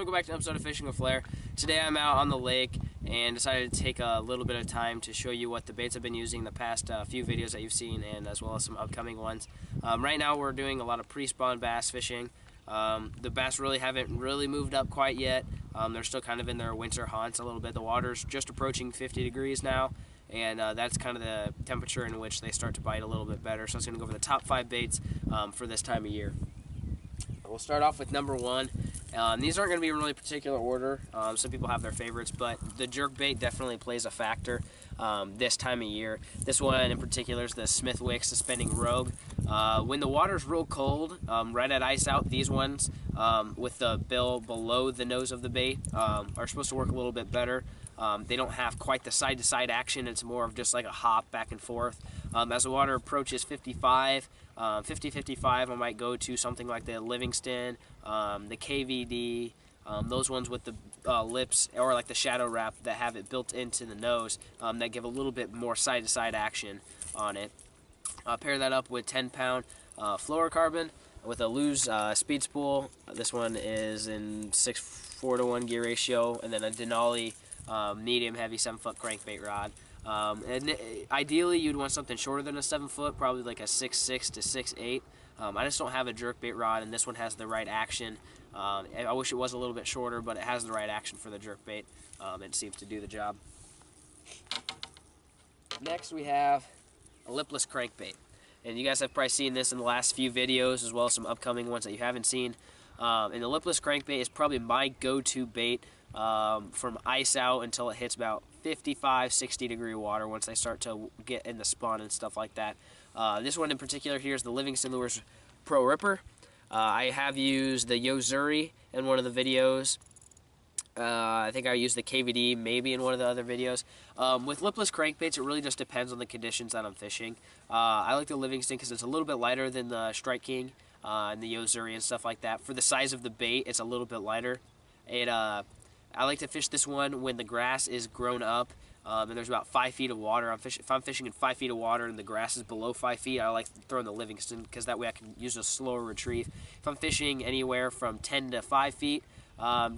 welcome back to an episode of Fishing with Flair. Today I'm out on the lake and decided to take a little bit of time to show you what the baits I've been using the past few videos that you've seen, and as well as some upcoming ones. Right now we're doing a lot of pre-spawn bass fishing. The bass haven't moved up quite yet. They're still kind of in their winter haunts a little bit. The water's just approaching 50 degrees now, and that's kind of the temperature in which they start to bite a little bit better. So I was going to go over the top 5 baits for this time of year. We'll start off with number 1. These aren't going to be in really particular order. Some people have their favorites, but the jerkbait definitely plays a factor this time of year. This one in particular is the Smithwick Suspending Rogue. When the water's real cold, right at ice out, these ones with the bill below the nose of the bait are supposed to work a little bit better. They don't have quite the side-to-side action. It's more of just like a hop back and forth. As the water approaches 55, 50-55, I might go to something like the Livingston, the KVD, those ones with the lips, or like the shadow wrap that have it built into the nose, that give a little bit more side-to-side action on it. Pair that up with 10-pound fluorocarbon with a loose speed spool. This one is in 6:4 gear ratio, and then a Denali medium heavy 7-foot crankbait rod. And ideally you'd want something shorter than a 7-foot, probably like a 6'6" to 6'8". I just don't have a jerkbait rod, and this one has the right action. I wish it was a little bit shorter, but it has the right action for the jerkbait. It seems to do the job. Next we have a lipless crankbait, and you guys have probably seen this in the last few videos, as well as some upcoming ones that you haven't seen. And the lipless crankbait is probably my go-to bait from ice out until it hits about 55-60 degree water, once they start to get in the spawn and stuff like that. This one in particular here is the Livingston Lures Pro Ripper. I have used the Yozuri in one of the videos. I think I used the KVD maybe in one of the other videos. With lipless crankbaits, it really just depends on the conditions that I'm fishing. I like the Livingston because it's a little bit lighter than the Strike King and the Yozuri and stuff like that. For the size of the bait, it's a little bit lighter. I like to fish this one when the grass is grown up and there's about 5 feet of water. If I'm fishing in 5 feet of water and the grass is below 5 feet, I like throwing the Livingston because that way I can use a slower retrieve. If I'm fishing anywhere from 10 to 5 feet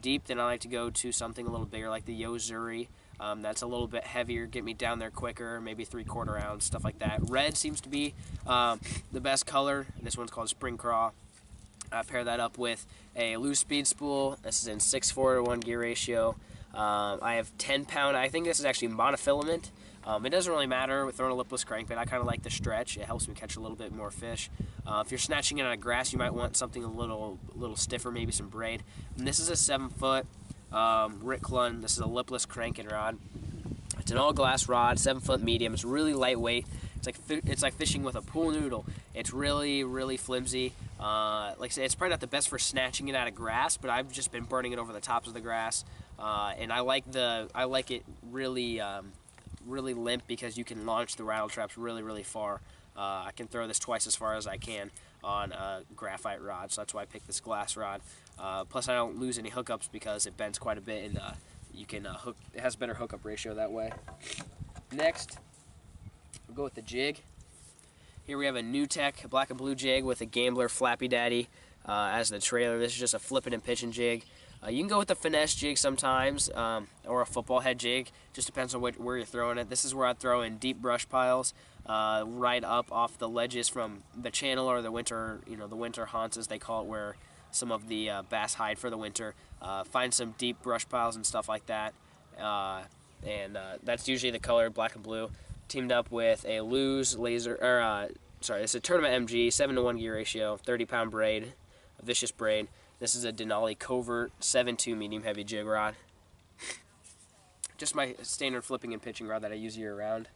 deep, then I like to go to something a little bigger like the Yozuri. That's a little bit heavier, get me down there quicker, maybe 3/4 ounce, stuff like that. Red seems to be the best color. This one's called Spring Craw. Pair that up with a loose speed spool. This is in 6:4 gear ratio. I have 10-pound. I think this is actually monofilament. It doesn't really matter with throwing a lipless crankbait. I kind of like the stretch. It helps me catch a little bit more fish. If you're snatching it out of grass, you might want something a little stiffer, maybe some braid. And this is a 7-foot Rick Clun. This is a lipless cranking rod. It's an all-glass rod, 7-foot medium. It's really lightweight. It's like fishing with a pool noodle. It's really flimsy. Like I said, it's probably not the best for snatching it out of grass, but I've just been burning it over the tops of the grass, and I like it really limp because you can launch the rattle traps really far. I can throw this twice as far as I can on a graphite rod, so that's why I picked this glass rod. Plus, I don't lose any hookups because it bends quite a bit, and you can hook. It has better hookup ratio that way. Next, we'll go with the jig. Here we have a New Tech black and blue jig with a Gambler Flappy Daddy as the trailer. This is just a flipping and pitching jig. You can go with a finesse jig sometimes, or a football head jig. Just depends on where you're throwing it. This is where I throw in deep brush piles, right up off the ledges from the channel or the winter, the winter haunts as they call it, where some of the bass hide for the winter. Find some deep brush piles and stuff like that, and that's usually the color black and blue. Teamed up with a loose laser, it's a Tournament MG, 7:1 gear ratio, 30-pound braid, a vicious braid. This is a Denali Covert 7.2 medium heavy jig rod. Just my standard flipping and pitching rod that I use year round.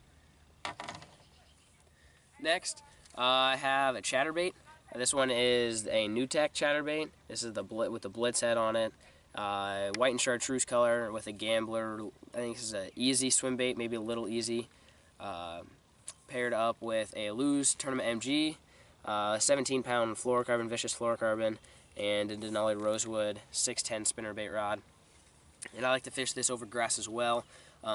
Next, I have a Chatterbait. This one is a New Tech Chatterbait. This is with the Blitz head on it. White and chartreuse color with a Gambler. I think this is an easy swim bait, maybe a little easy. Paired up with a loose Tournament MG, 17-pound fluorocarbon, vicious fluorocarbon, and a Denali Rosewood 610 spinnerbait rod. And I like to fish this over grass as well,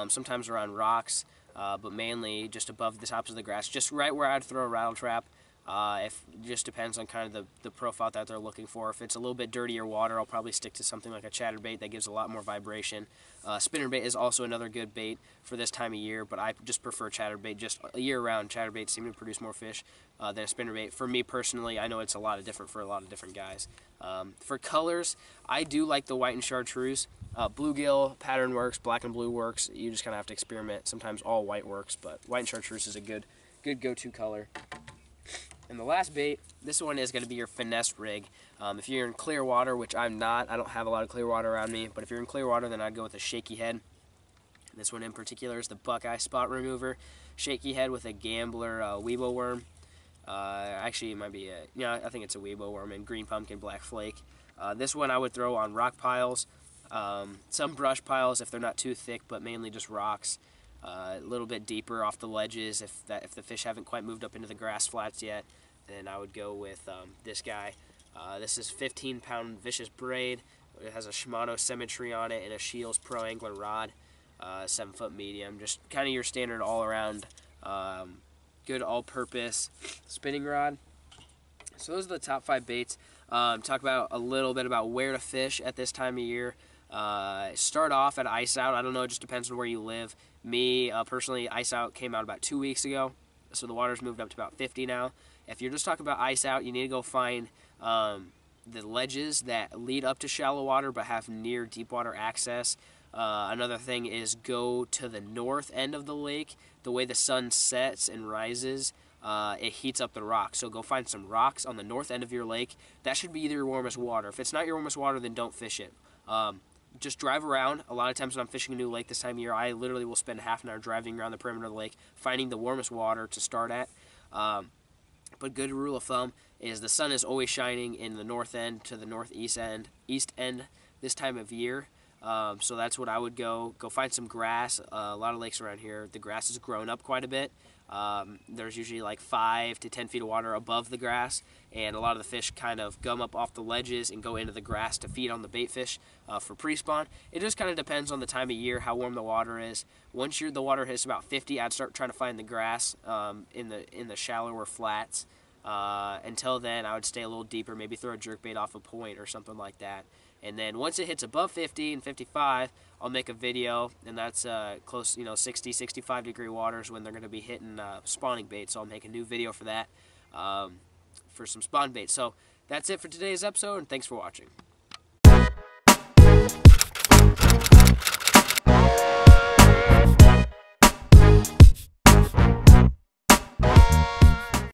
sometimes around rocks, but mainly just above the tops of the grass, just right where I'd throw a rattle trap. If it just depends on kind of the profile that they're looking for. If it's a little bit dirtier water, I'll probably stick to something like a chatterbait that gives a lot more vibration. Spinnerbait is also another good bait for this time of year, but I just prefer chatterbait. Just year-round, chatterbaits seem to produce more fish than a spinnerbait. For me personally, I know it's a lot of different for a lot of different guys. For colors, I do like the white and chartreuse. Bluegill pattern works, black and blue works. You just kind of have to experiment. Sometimes all white works, but white and chartreuse is a good go-to color. And the last bait, this one is going to be your Finesse Rig. If you're in clear water, which I'm not, I don't have a lot of clear water around me, but if you're in clear water, then I'd go with a shaky head. This one in particular is the Buckeye Spot Remover. Shaky head with a Gambler Weebo worm. Actually, it might be I think it's a Weebo worm, and green pumpkin, black flake. This one I would throw on rock piles, some brush piles if they're not too thick, but mainly just rocks. A little bit deeper off the ledges if the fish haven't quite moved up into the grass flats yet, then I would go with this guy. This is 15-pound vicious braid. It has a Shimano symmetry on it and a Shields Pro Angler rod, 7-foot medium. Just kind of your standard all-around good all-purpose spinning rod. So those are the top 5 baits. Talk about a little bit about where to fish at this time of year. Start off at ice out. I don't know, it just depends on where you live. Me, personally, ice out came out about 2 weeks ago, so the water's moved up to about 50 now. If you're just talking about ice out, you need to go find the ledges that lead up to shallow water but have near deep water access. Another thing is go to the north end of the lake. The way the sun sets and rises, it heats up the rocks. So go find some rocks on the north end of your lake. That should be your warmest water. If it's not your warmest water, then don't fish it. Just drive around. A lot of times when I'm fishing a new lake this time of year, I literally will spend half an hour driving around the perimeter of the lake, finding the warmest water to start at. But good rule of thumb is the sun is always shining in the north end to the northeast end, east end this time of year. So that's what I would go find some grass. A lot of lakes around here, the grass has grown up quite a bit. There's usually like 5 to 10 feet of water above the grass, and a lot of the fish kind of gum up off the ledges and go into the grass to feed on the bait fish for pre-spawn. It just kind of depends on the time of year, how warm the water is. Once the water hits about 50, I'd start trying to find the grass in the shallower flats. Until then, I would stay a little deeper, maybe throw a jerkbait off a point or something like that. And then once it hits above 50 and 55, I'll make a video, and that's close, 60, 65 degree waters when they're going to be hitting spawning bait. So I'll make a new video for that, for some spawn bait. So that's it for today's episode, and thanks for watching.